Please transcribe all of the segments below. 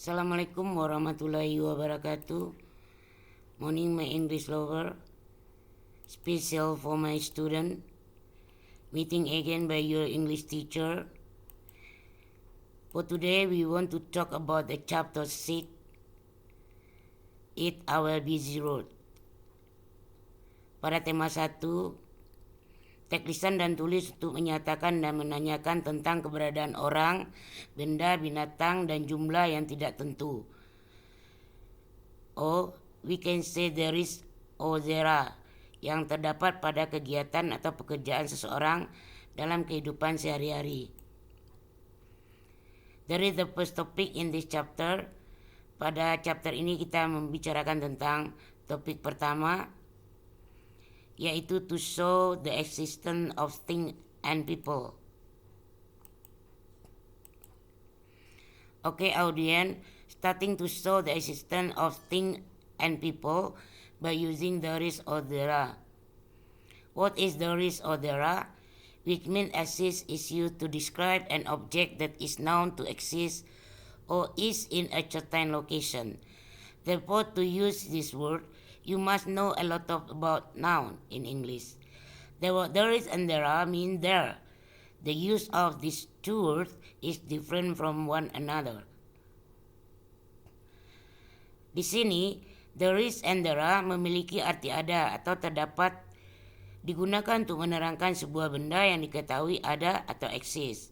Assalamualaikum warahmatullahi wabarakatuh. Morning my English lover. Special for my student. Meeting again by your English teacher. For today we want to talk about the chapter 6. Eat our busy road. Pada tema 1, teks lisan dan tulis untuk menyatakan dan menanyakan tentang keberadaan orang, benda, binatang, dan jumlah yang tidak tentu. We can say there is or there are, yang terdapat pada kegiatan atau pekerjaan seseorang dalam kehidupan sehari-hari. There is the first topic in this chapter. Pada chapter ini kita membicarakan tentang topik pertama, yaitu to show the existence of things and people. Okay, audience, starting to show the existence of things and people by using there is or there are. What is there is or there are? Which means exist is used to describe an object that is known to exist or is in a certain location. Therefore, to use this word, you must know a lot about noun in English. There is and there are mean there. The use of these two words is different from one another. Di sini, there is and there are memiliki arti ada atau terdapat, digunakan untuk menerangkan sebuah benda yang diketahui ada atau eksis,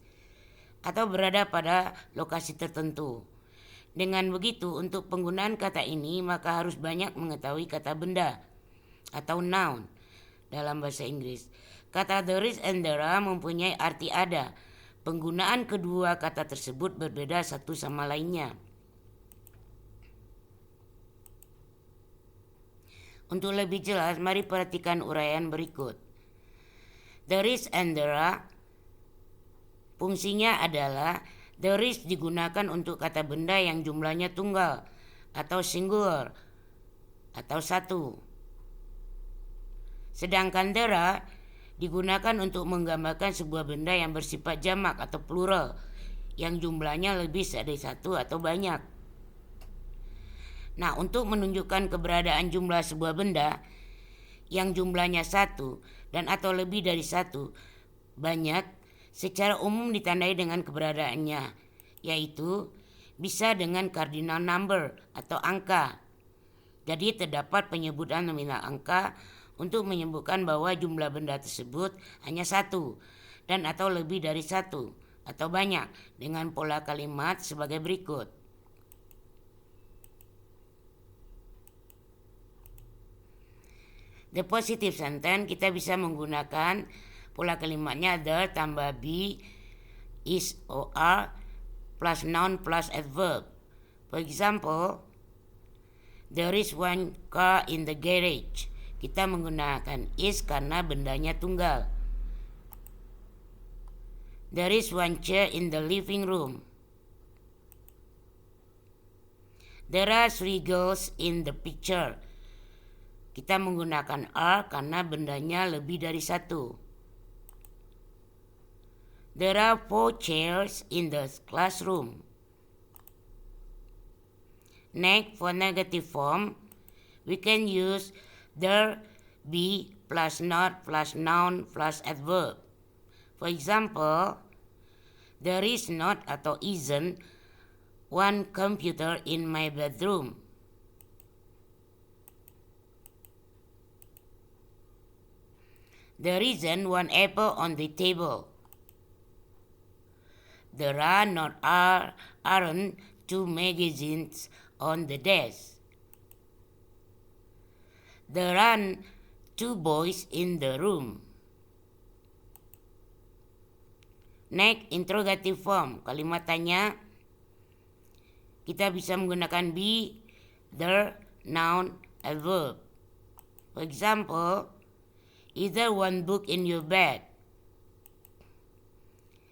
atau berada pada lokasi tertentu. Dengan begitu, untuk penggunaan kata ini maka harus banyak mengetahui kata benda atau noun dalam bahasa Inggris. Kata there is and there are mempunyai arti ada. Penggunaan kedua kata tersebut berbeda satu sama lainnya. Untuk lebih jelas, mari perhatikan uraian berikut. There is and there are fungsinya adalah there is digunakan untuk kata benda yang jumlahnya tunggal atau singular atau satu. Sedangkan there are digunakan untuk menggambarkan sebuah benda yang bersifat jamak atau plural yang jumlahnya lebih dari satu atau banyak. Nah, untuk menunjukkan keberadaan jumlah sebuah benda yang jumlahnya satu dan atau lebih dari satu, banyak, secara umum ditandai dengan keberadaannya, yaitu bisa dengan cardinal number atau angka. Jadi terdapat penyebutan nominal angka untuk menyebutkan bahwa jumlah benda tersebut hanya satu dan atau lebih dari satu atau banyak, dengan pola kalimat sebagai berikut. The positive sentence kita bisa menggunakan pola kalimatnya the tambah be, is or are, plus noun plus adverb. For example, there is one car in the garage. Kita menggunakan is karena bendanya tunggal. There is one chair in the living room. There are 3 girls in the picture. Kita menggunakan are karena bendanya lebih dari satu. There are 4 chairs in the classroom. Next, for negative form, we can use there, be, plus not, plus noun, plus adverb. For example, there is not atau isn't one computer in my bedroom. There isn't one apple on the table. There are not aren't 2 magazines on the desk. There aren't 2 boys in the room. Next, interrogative form. Kalimat tanya, kita bisa menggunakan be, there, noun, adverb. For example, is there one book in your bed?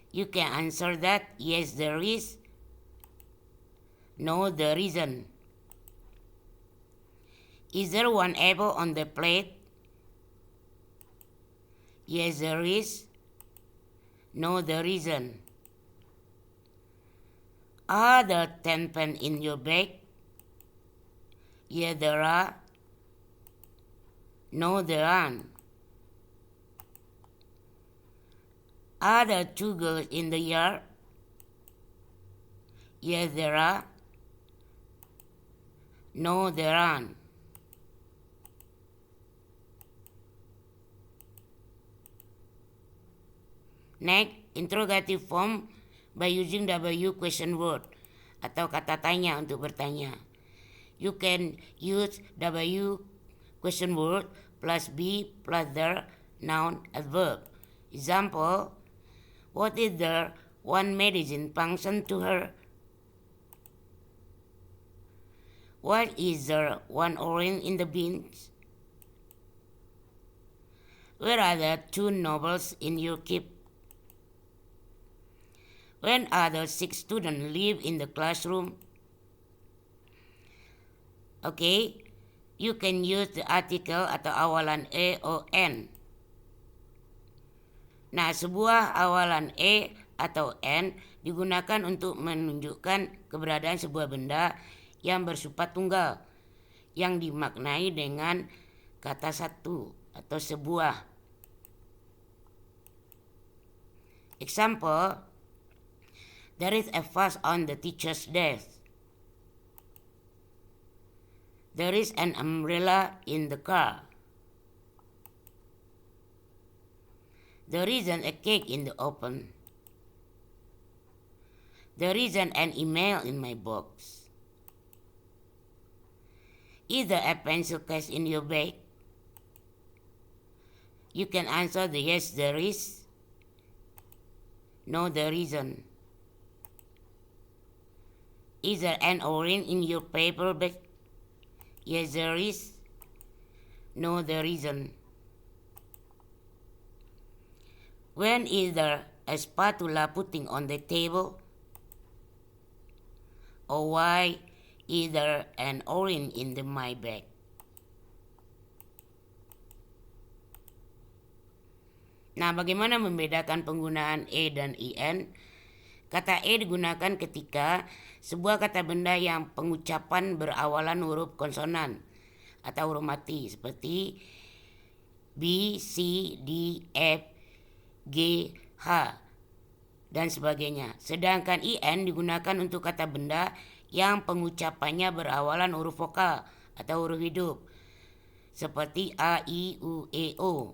You can answer that, yes there is, no there isn't. Is there one apple on the plate? Yes there is, no there isn't. Are there 10 pens in your bag? Yes, there are. No, there aren't. Are there 2 girls in the yard? Yes, there are. No, there aren't. Next, interrogative form by using W question word atau kata tanya untuk bertanya. You can use W question word plus be plus the noun as verb. Example, what is the one medicine function to her? What is the one orange in the beans? Where are the 2 novels in your keep? When are the 6 students live in the classroom? Okay, you can use the article atau awalan E o N. Nah, sebuah awalan E atau N digunakan untuk menunjukkan keberadaan sebuah benda yang bersifat tunggal yang dimaknai dengan kata satu atau sebuah. Example, there is a vase on the teacher's desk. There is an umbrella in the car. There isn't a cake in the oven. There isn't an email in my box. Is there a pencil case in your bag? You can answer the yes, there is. No, there isn't. Is there an orange in your paper bag? Yes, there is. No, there isn't. When is there a spatula putting on the table? Or why is there an orange in my bag? Nah, bagaimana membedakan penggunaan E dan IN? Kata E digunakan ketika sebuah kata benda yang pengucapan berawalan huruf konsonan atau huruf mati seperti B, C, D, F, G, H, dan sebagainya. Sedangkan IN digunakan untuk kata benda yang pengucapannya berawalan huruf vokal atau huruf hidup seperti A, I, U, E, O.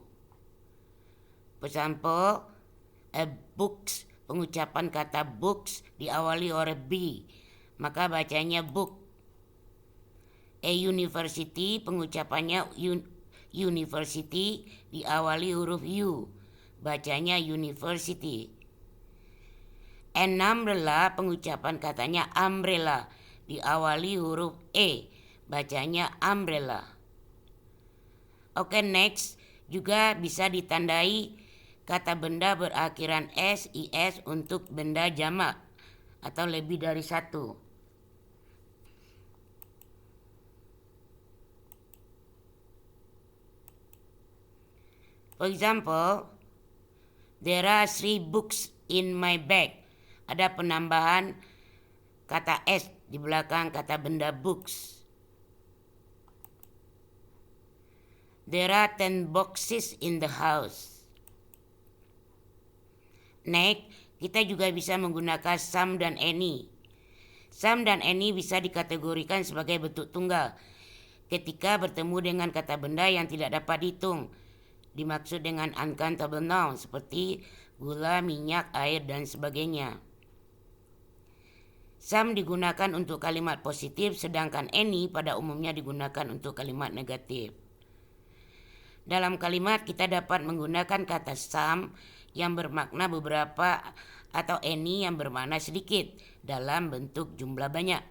Example, a books, pengucapan kata books diawali oleh B, maka bacanya book. A university, pengucapannya university diawali huruf U, bacanya university. An umbrella, pengucapan katanya umbrella diawali huruf E, bacanya umbrella. Oke, next, juga bisa ditandai kata benda berakhiran S, IS untuk benda jamak atau lebih dari satu. For example, there are 3 books in my bag. Ada penambahan kata S di belakang kata benda books. There are 10 boxes in the house. Next, kita juga bisa menggunakan some dan any. Some dan any bisa dikategorikan sebagai bentuk tunggal ketika bertemu dengan kata benda yang tidak dapat dihitung. Dimaksud dengan uncountable noun seperti gula, minyak, air, dan sebagainya. Some digunakan untuk kalimat positif, sedangkan any pada umumnya digunakan untuk kalimat negatif. Dalam kalimat kita dapat menggunakan kata some yang bermakna beberapa atau any yang bermakna sedikit dalam bentuk jumlah banyak.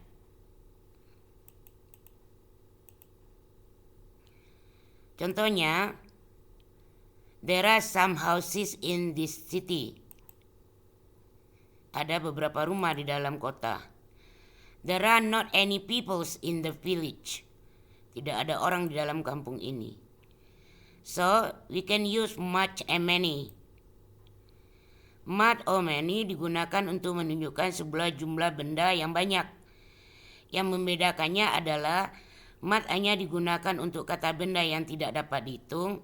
Contohnya, there are some houses in this city. Ada beberapa rumah di dalam kota. There are not any peoples in the village. Tidak ada orang di dalam kampung ini. So, we can use much and many. Much or many digunakan untuk menunjukkan sebuah jumlah benda yang banyak. Yang membedakannya adalah much hanya digunakan untuk kata benda yang tidak dapat dihitung,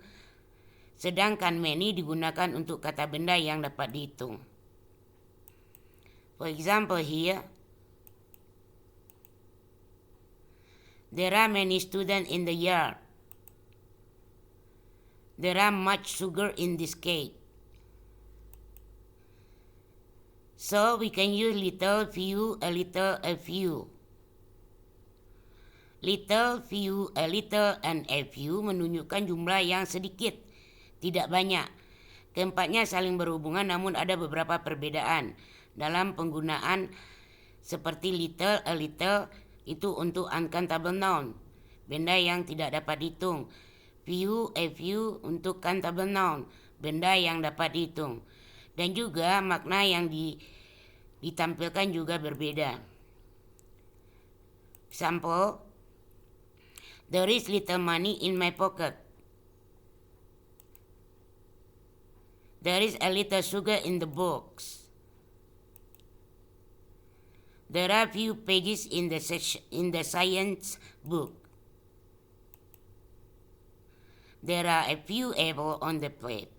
sedangkan many digunakan untuk kata benda yang dapat dihitung. For example here, there are many students in the yard. There are much sugar in this cake. So we can use little, few, a little, a few. Little, few, a little, and a few menunjukkan jumlah yang sedikit, tidak banyak. Keempatnya saling berhubungan namun ada beberapa perbedaan dalam penggunaan, seperti little, a little itu untuk uncountable noun, benda yang tidak dapat dihitung. Few, a few untuk countable noun, benda yang dapat dihitung. Dan juga makna yang ditampilkan juga berbeda. Example, there is little money in my pocket. There is a little sugar in the box. There are few pages in the science book. There are a few apples on the plate.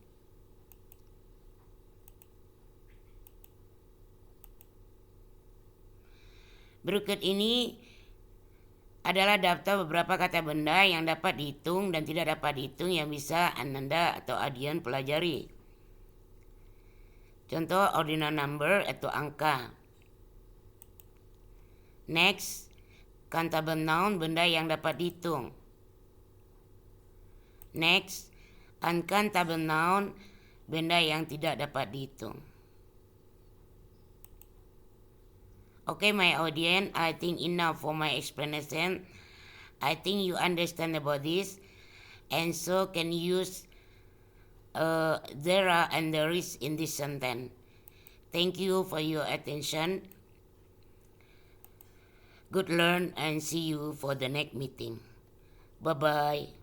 Berikut ini adalah daftar beberapa kata benda yang dapat dihitung dan tidak dapat dihitung yang bisa Ananda atau Adian pelajari. Contoh ordinal number atau angka. Next, countable noun, benda yang dapat dihitung. Next, uncountable noun, benda yang tidak dapat dihitung. Okay, my audience, I think enough for my explanation. I think you understand about this, and so can use there are and there is in this sentence. Thank you for your attention. Good learn and see you for the next meeting. Bye-bye.